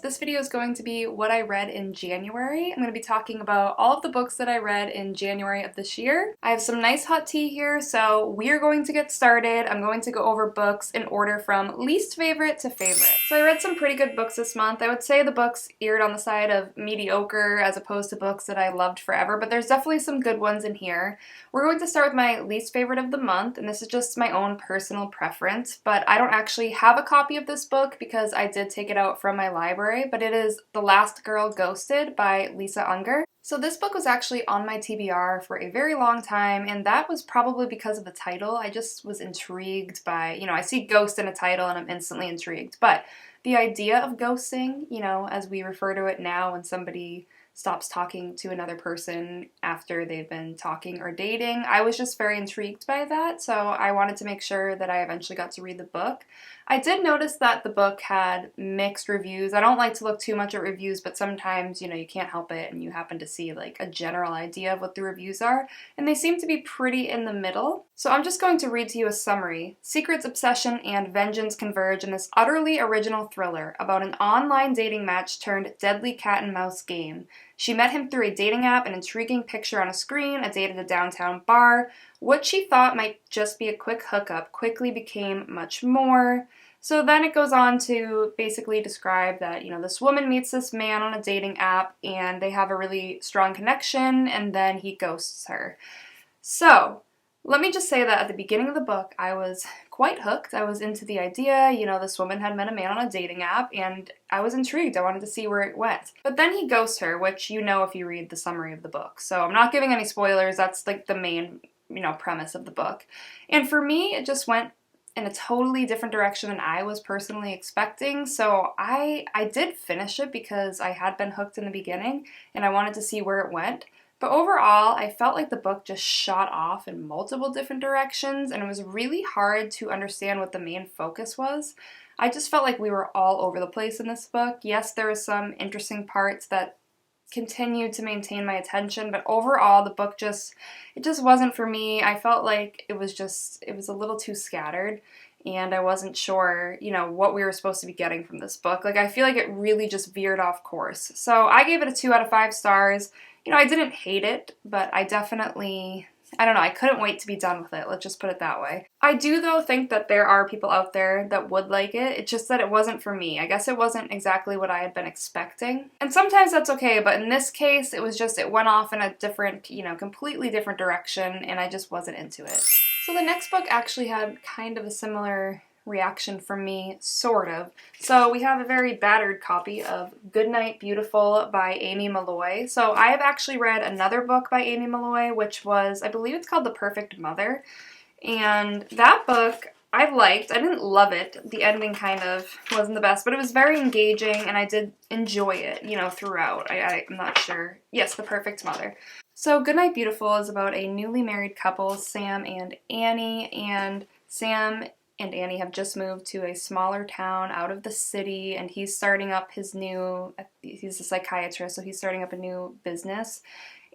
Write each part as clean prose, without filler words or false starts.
This video is going to be what I read in January. I'm going to be talking about all of the books that I read in January of this year. I have some nice hot tea here, so we are going to get started. I'm going to go over books in order from least favorite to favorite. So I read some pretty good books this month. I would say the books erred on the side of mediocre as opposed to books that I loved forever, but there's definitely some good ones in here. We're going to start with my least favorite of the month, and this is just my own personal preference, but I don't actually have a copy of this book because I did take it out from my library, but it is The Last Girl Ghosted by Lisa Unger. So this book was actually on my TBR for a very long time, and that was probably because of the title. I just was intrigued by, I see ghost in a title and I'm instantly intrigued, but the idea of ghosting, as we refer to it now when somebody stops talking to another person after they've been talking or dating, I was just very intrigued by that, so I wanted to make sure that I eventually got to read the book. I did notice that the book had mixed reviews. I don't like to look too much at reviews, but sometimes, you can't help it and you happen to see like a general idea of what the reviews are, and they seem to be pretty in the middle. So I'm just going to read to you a summary. Secrets, obsession, and vengeance converge in this utterly original thriller about an online dating match turned deadly cat and mouse game. She met him through a dating app, an intriguing picture on a screen, a date at a downtown bar. What she thought might just be a quick hookup quickly became much more. So then it goes on to basically describe that, this woman meets this man on a dating app and they have a really strong connection and then he ghosts her. So let me just say that at the beginning of the book, I was quite hooked. I was into the idea, this woman had met a man on a dating app, and I was intrigued. I wanted to see where it went. But then he ghosts her, which if you read the summary of the book. So I'm not giving any spoilers. That's like the main, premise of the book. And for me, it just went in a totally different direction than I was personally expecting. So I did finish it because I had been hooked in the beginning, and I wanted to see where it went. But overall, I felt like the book just shot off in multiple different directions, and it was really hard to understand what the main focus was. I just felt like we were all over the place in this book. Yes, there were some interesting parts that continued to maintain my attention, but overall, the book it just wasn't for me. I felt like it was a little too scattered, and I wasn't sure, what we were supposed to be getting from this book. Like, I feel like it really just veered off course. So I gave it a 2 out of 5 stars. I didn't hate it, but I definitely, I couldn't wait to be done with it. Let's just put it that way. I do, though, think that there are people out there that would like it. It's just that it wasn't for me. I guess it wasn't exactly what I had been expecting. And sometimes that's okay, but in this case, it went off in a different, completely different direction, and I just wasn't into it. So the next book actually had kind of a similar reaction from me, sort of. So we have a very battered copy of Goodnight Beautiful by Amy Malloy. So I have actually read another book by Amy Malloy, which was, I believe it's called The Perfect Mother. And that book I liked. I didn't love it. The ending kind of wasn't the best, but it was very engaging and I did enjoy it, throughout. I'm not sure. Yes, The Perfect Mother. So Goodnight Beautiful is about a newly married couple, Sam and Annie, and Sam and Annie have just moved to a smaller town out of the city, and he's starting up he's a psychiatrist, so he's starting up a new business.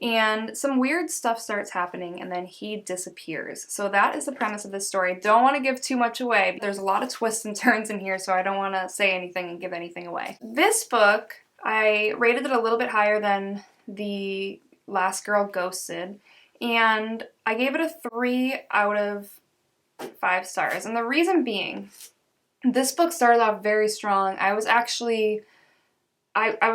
And some weird stuff starts happening, and then he disappears. So that is the premise of this story. Don't want to give too much away. There's a lot of twists and turns in here, so I don't want to say anything and give anything away. This book, I rated it a little bit higher than The Last Girl Ghosted, and I gave it a 3 out of 5 stars. And the reason being, this book started off very strong. I was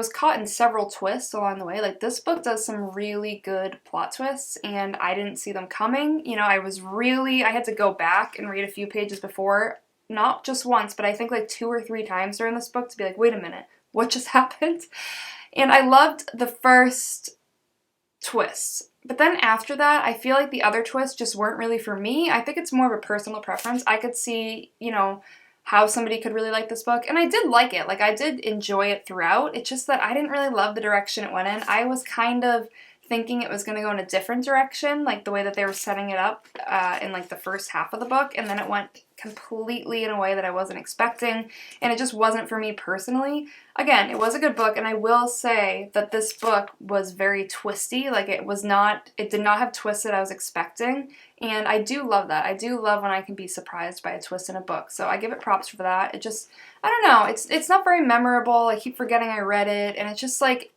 caught in several twists along the way. Like, this book does some really good plot twists, and I didn't see them coming. I had to go back and read a few pages before, not just once, but I think like 2 or 3 times during this book to be like, wait a minute, what just happened? And I loved the first twists. But then after that, I feel like the other twists just weren't really for me. I think it's more of a personal preference. I could see, how somebody could really like this book. And I did like it. Like, I did enjoy it throughout. It's just that I didn't really love the direction it went in. I was kind of thinking it was going to go in a different direction, like the way that they were setting it up in like the first half of the book, and then it went completely in a way that I wasn't expecting, and it just wasn't for me personally. Again, it was a good book, and I will say that this book was very twisty. Like, it did not have twists that I was expecting, And I do love that. I do love when I can be surprised by a twist in a book. So I give it props for that. It just, I don't know, it's not very memorable. I keep forgetting I read it, and it's just like,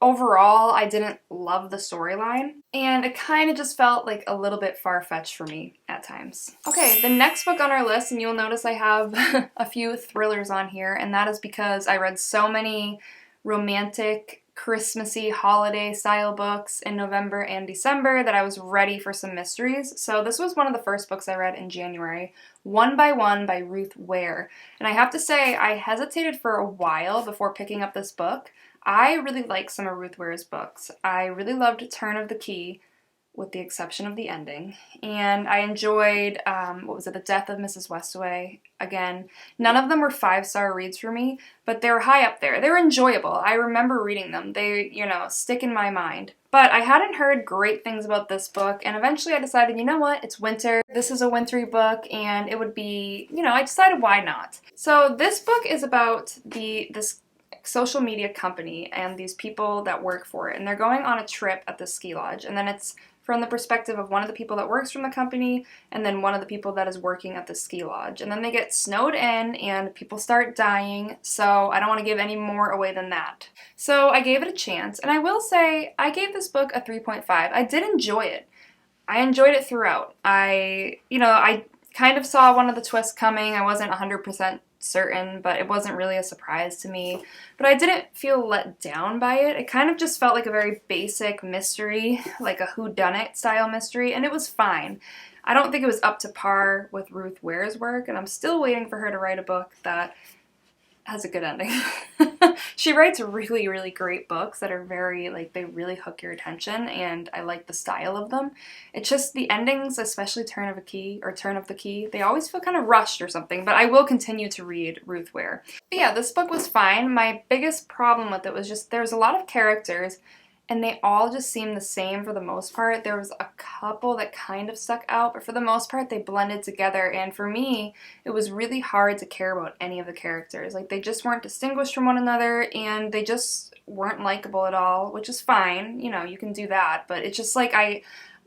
overall, I didn't love the storyline, and it kind of just felt like a little bit far-fetched for me at times. Okay, the next book on our list, and you'll notice I have a few thrillers on here, and that is because I read so many romantic, Christmassy, holiday-style books in November and December that I was ready for some mysteries. So this was one of the first books I read in January, One by One by Ruth Ware. And I have to say, I hesitated for a while before picking up this book. I really like some of Ruth Ware's books. I really loved Turn of the Key, with the exception of the ending. And I enjoyed, The Death of Mrs. Westaway. Again, none of them were 5-star reads for me, but they were high up there. They were enjoyable. I remember reading them. They, stick in my mind. But I hadn't heard great things about this book, and eventually I decided, you know what, it's winter. This is a wintry book, and it would be, I decided why not. So this book is about this social media company and these people that work for it, and they're going on a trip at the ski lodge, and then it's from the perspective of one of the people that works from the company and then one of the people that is working at the ski lodge, and then they get snowed in and people start dying, so I don't want to give any more away than that. So I gave it a chance, and I will say I gave this book a 3.5. I did enjoy it. I enjoyed it throughout. I kind of saw one of the twists coming. I wasn't 100% certain, but it wasn't really a surprise to me. But I didn't feel let down by it. It kind of just felt like a very basic mystery, like a whodunit style mystery, and it was fine. I don't think it was up to par with Ruth Ware's work, and I'm still waiting for her to write a book that has a good ending. She writes really, really great books that are very, they really hook your attention, and I like the style of them. It's just the endings, especially Turn of the Key, they always feel kind of rushed or something, but I will continue to read Ruth Ware. But yeah, this book was fine. My biggest problem with it was just there's a lot of characters, and they all just seem the same for the most part. There was a couple that kind of stuck out, but for the most part they blended together, and for me, it was really hard to care about any of the characters. They just weren't distinguished from one another, and they just weren't likable at all, which is fine, you can do that, but it's just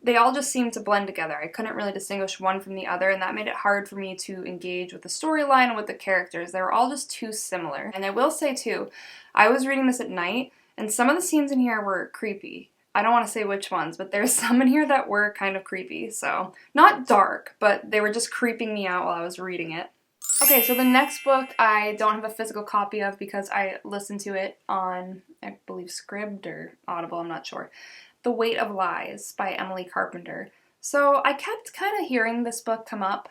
they all just seemed to blend together. I couldn't really distinguish one from the other, and that made it hard for me to engage with the storyline and with the characters. They were all just too similar. And I will say too, I was reading this at night, and some of the scenes in here were creepy. I don't want to say which ones, but there's some in here that were kind of creepy. So, not dark, but they were just creeping me out while I was reading it. Okay, so the next book I don't have a physical copy of because I listened to it on, I believe, Scribd or Audible, I'm not sure. The Weight of Lies by Emily Carpenter. So I kept kind of hearing this book come up,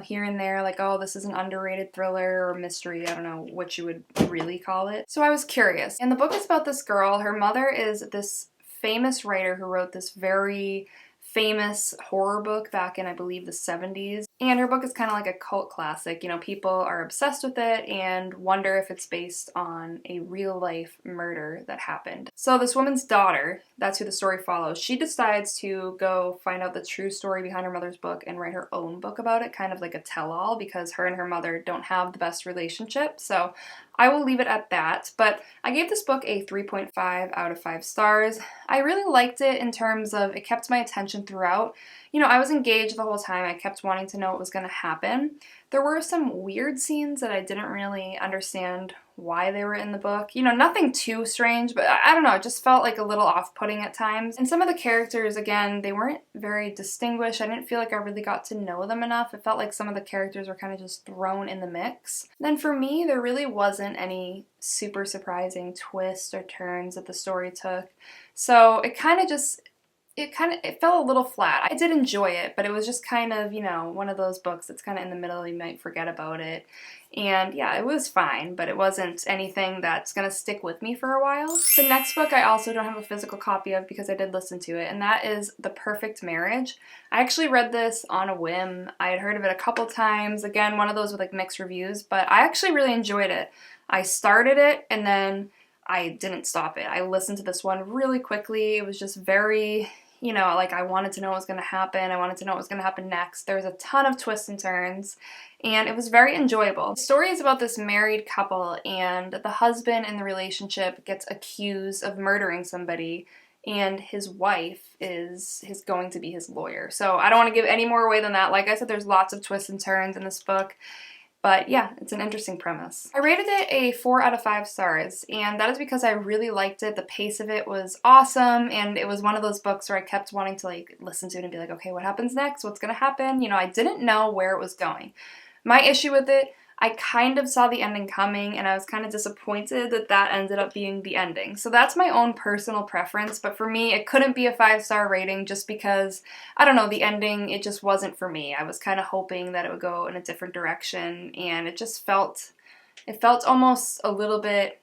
here and there, oh, this is an underrated thriller or mystery, I don't know what you would really call it. So I was curious. And the book is about this girl. Her mother is this famous writer who wrote this very famous horror book back in, I believe, the 70s. And her book is kind of like a cult classic. People are obsessed with it and wonder if it's based on a real-life murder that happened. So this woman's daughter, that's who the story follows, she decides to go find out the true story behind her mother's book and write her own book about it, kind of like a tell-all, because her and her mother don't have the best relationship. So I will leave it at that, but I gave this book a 3.5 out of 5 stars. I really liked it in terms of it kept my attention throughout. I was engaged the whole time. I kept wanting to know what was going to happen. There were some weird scenes that I didn't really understand why they were in the book. Nothing too strange, but I don't know, it just felt like a little off-putting at times. And some of the characters, again, they weren't very distinguished. I didn't feel like I really got to know them enough. It felt like some of the characters were kind of just thrown in the mix. Then for me, there really wasn't any super surprising twists or turns that the story took. So it fell a little flat. I did enjoy it, but it was just kind of, one of those books that's kind of in the middle, you might forget about it. And yeah, it was fine, but it wasn't anything that's going to stick with me for a while. The next book I also don't have a physical copy of because I did listen to it, and that is The Perfect Marriage. I actually read this on a whim. I had heard of it a couple times. Again, one of those with mixed reviews, but I actually really enjoyed it. I started it and then I didn't stop it. I listened to this one really quickly. It was just very, I wanted to know what was going to happen. I wanted to know what was going to happen next. There was a ton of twists and turns, and it was very enjoyable. The story is about this married couple, and the husband in the relationship gets accused of murdering somebody, and his wife is going to be his lawyer. So I don't want to give any more away than that. Like I said, there's lots of twists and turns in this book. But yeah, it's an interesting premise. I rated it a 4 out of 5 stars, and that is because I really liked it. The pace of it was awesome, and it was one of those books where I kept wanting to like listen to it and be like, okay, what happens next? What's gonna happen? You know, I didn't know where it was going. My issue with it, I kind of saw the ending coming, and I was kind of disappointed that that ended up being the ending. So that's my own personal preference, but for me, it couldn't be a 5-star rating just because, I don't know, the ending, it just wasn't for me. I was kind of hoping that it would go in a different direction, and it felt almost a little bit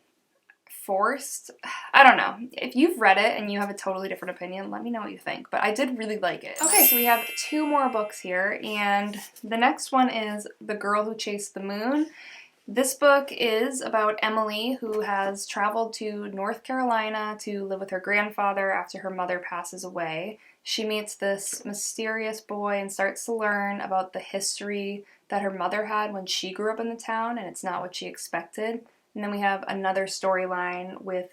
forced. I don't know. If you've read it and you have a totally different opinion, let me know what you think, but I did really like it. Okay, so we have 2 more books here, and the next one is The Girl Who Chased the Moon. This book is about Emily, who has traveled to North Carolina to live with her grandfather after her mother passes away. She meets this mysterious boy and starts to learn about the history that her mother had when she grew up in the town, and it's not what she expected. And then we have another storyline with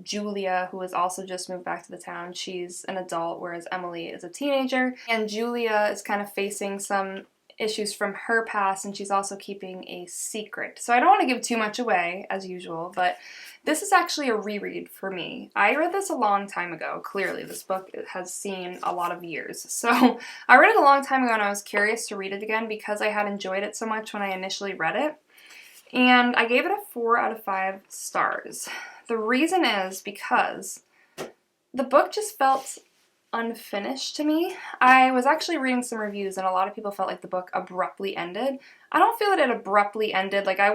Julia, who has also just moved back to the town. She's an adult, whereas Emily is a teenager. And Julia is kind of facing some issues from her past, and she's also keeping a secret. So I don't want to give too much away, as usual, but this is actually a reread for me. I read this a long time ago. Clearly, this book has seen a lot of years. So I read it a long time ago, and I was curious to read it again because I had enjoyed it so much when I initially read it. And I gave it a 4 out of 5 stars. The reason is because the book just felt unfinished to me. I was actually reading some reviews, and a lot of people felt like the book abruptly ended. I don't feel that it abruptly ended. Like, I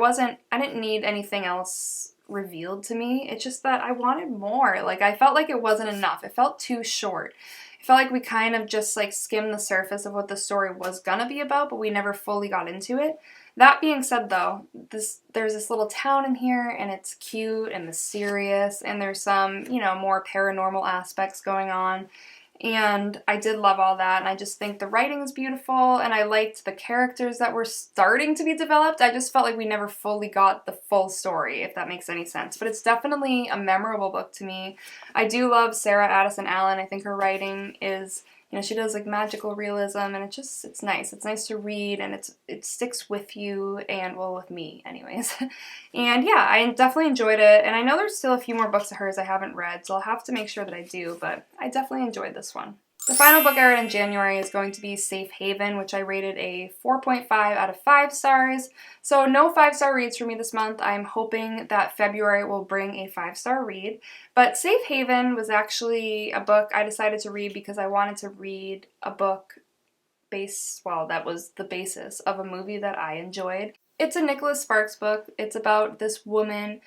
didn't need anything else revealed to me. It's just that I wanted more. Like, I felt like it wasn't enough. It felt too short. I felt like we kind of just like skimmed the surface of what the story was gonna be about, but we never fully got into it. That being said, though, there's this little town in here, and it's cute and mysterious, and there's some, you know, more paranormal aspects going on, and I did love all that, and I just think the writing is beautiful, and I liked the characters that were starting to be developed. I just felt like we never fully got the full story, if that makes any sense, but it's definitely a memorable book to me. I do love Sarah Addison Allen. I think her writing is, you know, she does like magical realism, and it's nice. It's nice to read, and it sticks with you, and well, with me anyways. And yeah, I definitely enjoyed it, and I know there's still a few more books of hers I haven't read, so I'll have to make sure that I do, but I definitely enjoyed this one. The final book I read in January is going to be Safe Haven, which I rated a 4.5 out of 5 stars. So no 5-star reads for me this month. I'm hoping that February will bring a 5-star read. But Safe Haven was actually a book I decided to read because I wanted to read a book that was the basis of a movie that I enjoyed. It's a Nicholas Sparks book. It's about this woman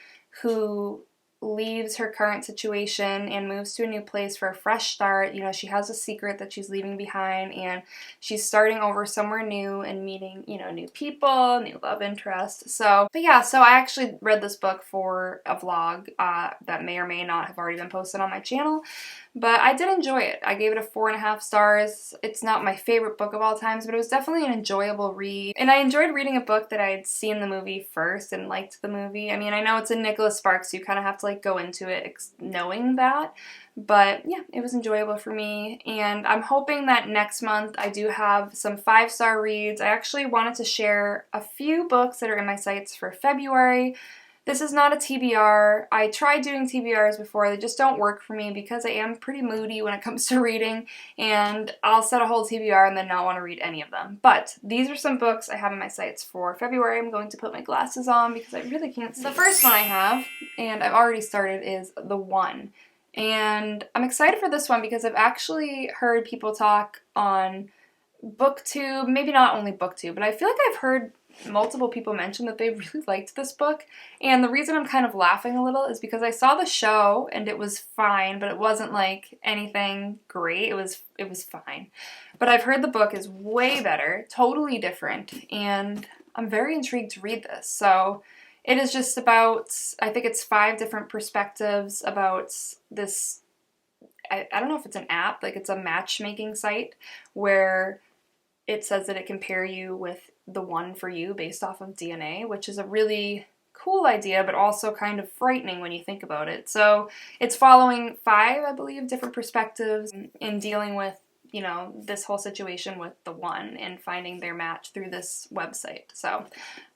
who leaves her current situation and moves to a new place for a fresh start. You know, she has a secret that she's leaving behind, and she's starting over somewhere new and meeting, you know, new people, new love interests. So I actually read this book for a vlog that may or may not have already been posted on my channel. But I did enjoy it. I gave it a 4.5 stars. It's not my favorite book of all times, but it was definitely an enjoyable read. And I enjoyed reading a book that I had seen the movie first and liked the movie. I mean, I know it's a Nicholas Sparks, so you kind of have to like go into it knowing that. But yeah, it was enjoyable for me. And I'm hoping that next month I do have some 5-star reads. I actually wanted to share a few books that are in my sights for February. This is not a TBR. I tried doing TBRs before. They just don't work for me because I am pretty moody when it comes to reading, and I'll set a whole TBR and then not want to read any of them. But these are some books I have in my sights for February. I'm going to put my glasses on because I really can't see. The first one I have, and I've already started, is The One. And I'm excited for this one because I've actually heard people talk on BookTube, maybe not only BookTube, but I feel like I've heard multiple people mention that they really liked this book, and the reason I'm kind of laughing a little is because I saw the show and it was fine, but it wasn't like anything great. It was fine. But I've heard the book is way better, totally different, and I'm very intrigued to read this. So it is just about, I think it's 5 different perspectives about this, I don't know if it's an app, like it's a matchmaking site where it says that it can pair you with the one for you based off of DNA, which is a really cool idea, but also kind of frightening when you think about it. So it's following 5, I believe, different perspectives in dealing with, you know, this whole situation with the one and finding their match through this website. So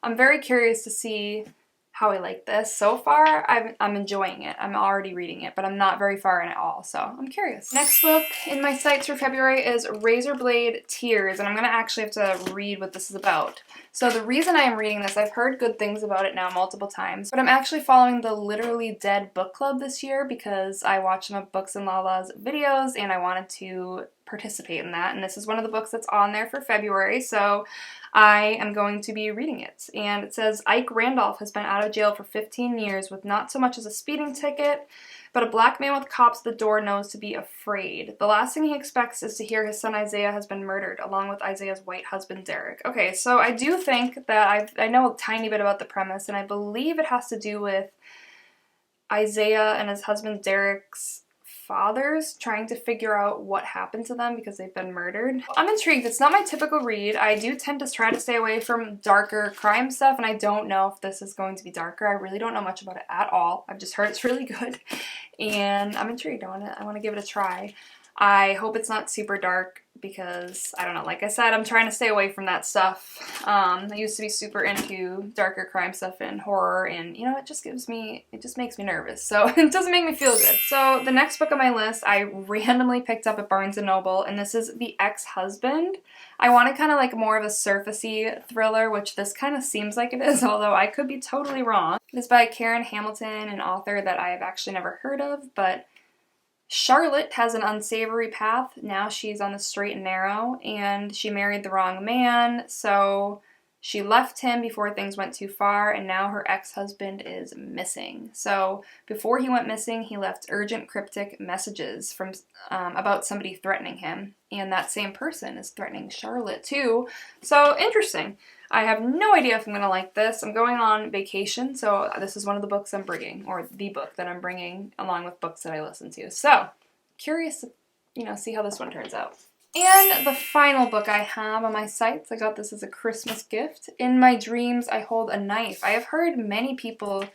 I'm very curious to see how I like this. So far, I'm enjoying it. I'm already reading it, but I'm not very far in at all, so I'm curious. Next book in my sights for February is Razorblade Tears, and I'm going to actually have to read what this is about. So the reason I am reading this, I've heard good things about it now multiple times, but I'm actually following the Literally Dead book club this year because I watched some of Books and Lala's videos and I wanted to participate in that, and this is one of the books that's on there for February, so I am going to be reading it. And it says, Ike Randolph has been out of jail for 15 years with not so much as a speeding ticket, but a black man with cops at the door knows to be afraid. The last thing he expects is to hear his son Isaiah has been murdered, along with Isaiah's white husband Derek. Okay, so I do think that I know a tiny bit about the premise, and I believe it has to do with Isaiah and his husband Derek's fathers trying to figure out what happened to them because they've been murdered. I'm intrigued. It's not my typical read. I do tend to try to stay away from darker crime stuff, and I don't know if this is going to be darker. I really don't know much about it at all. I've just heard it's really good, and I'm intrigued. I want to give it a try. I hope it's not super dark because, I don't know, like I said, I'm trying to stay away from that stuff. I used to be super into darker crime stuff and horror, and, you know, it just makes me nervous, so it doesn't make me feel good. So the next book on my list I randomly picked up at Barnes & Noble, and this is The Ex-Husband. I wanted kind of like more of a surfacey thriller, which this kind of seems like it is, although I could be totally wrong. It is by Karen Hamilton, an author that I have actually never heard of, but Charlotte has an unsavory path. Now she's on the straight and narrow, and she married the wrong man, so she left him before things went too far, and now her ex-husband is missing. So before he went missing, he left urgent cryptic messages from about somebody threatening him, and that same person is threatening Charlotte too. So interesting. I have no idea if I'm going to like this. I'm going on vacation, so this is one of the books I'm bringing, or the book that I'm bringing along with books that I listen to. So, curious to, you know, see how this one turns out. And the final book I have on my sights, I got this as a Christmas gift. In My Dreams, I Hold a Knife. I have heard many people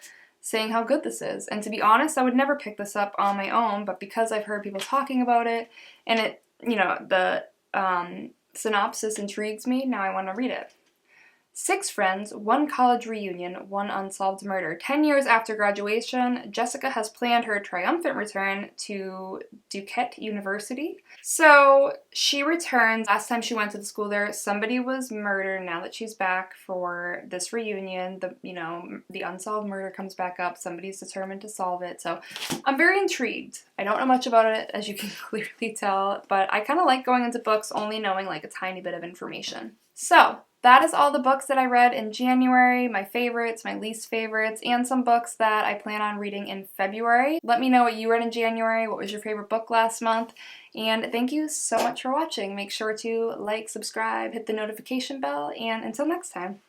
saying how good this is, and to be honest, I would never pick this up on my own, but because I've heard people talking about it, and it, you know, the synopsis intrigues me, now I want to read it. 6 friends, 1 college reunion, 1 unsolved murder. 10 years after graduation, Jessica has planned her triumphant return to Duquesne University. So she returns. Last time she went to the school there, somebody was murdered. Now that she's back for this reunion, the unsolved murder comes back up. Somebody's determined to solve it. So I'm very intrigued. I don't know much about it, as you can clearly tell, but I kind of like going into books only knowing like a tiny bit of information. So that is all the books that I read in January, my favorites, my least favorites, and some books that I plan on reading in February. Let me know what you read in January, what was your favorite book last month, and thank you so much for watching. Make sure to like, subscribe, hit the notification bell, and until next time.